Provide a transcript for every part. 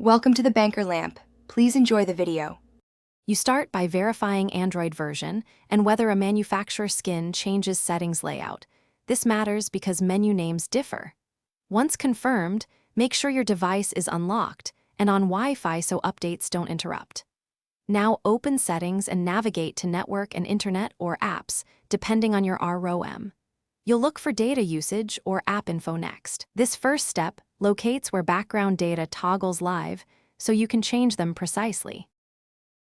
Welcome to the Banker Lamp. Please enjoy the video. You start by verifying Android version and whether a manufacturer skin changes settings layout. This matters because menu names differ. Once confirmed, make sure your device is unlocked and on Wi-Fi so updates don't interrupt. Now open settings and navigate to network and internet or apps, depending on your ROM. You'll look for data usage or app info next. This first step locates where background data toggles live so you can change them precisely.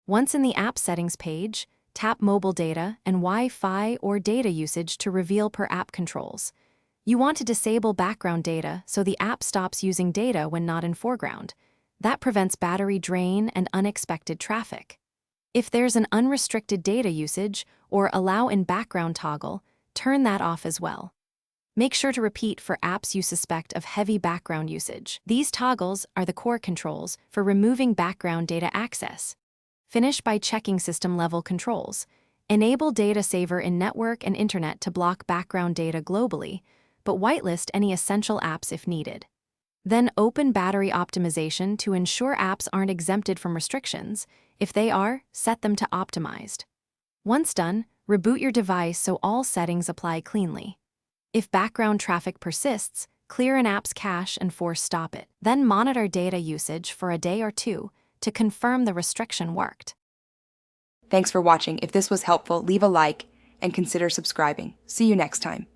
Once in the app settings page, tap mobile data and Wi-Fi or data usage to reveal per app controls. You want to disable background data so the app stops using data when not in foreground. That prevents battery drain and unexpected traffic. If there's an unrestricted data usage or allow in background toggle, turn that off as well. Make sure to repeat for apps you suspect of heavy background usage. These toggles are the core controls for removing background data access. Finish by checking system-level controls. Enable Data Saver in network and internet to block background data globally, but whitelist any essential apps if needed. Then open battery optimization to ensure apps aren't exempted from restrictions. If they are, set them to optimized. Once done, reboot your device so all settings apply cleanly. If background traffic persists, clear an app's cache and force stop it. Then monitor data usage for a day or two to confirm the restriction worked. Thanks for watching. If this was helpful, leave a like and consider subscribing. See you next time.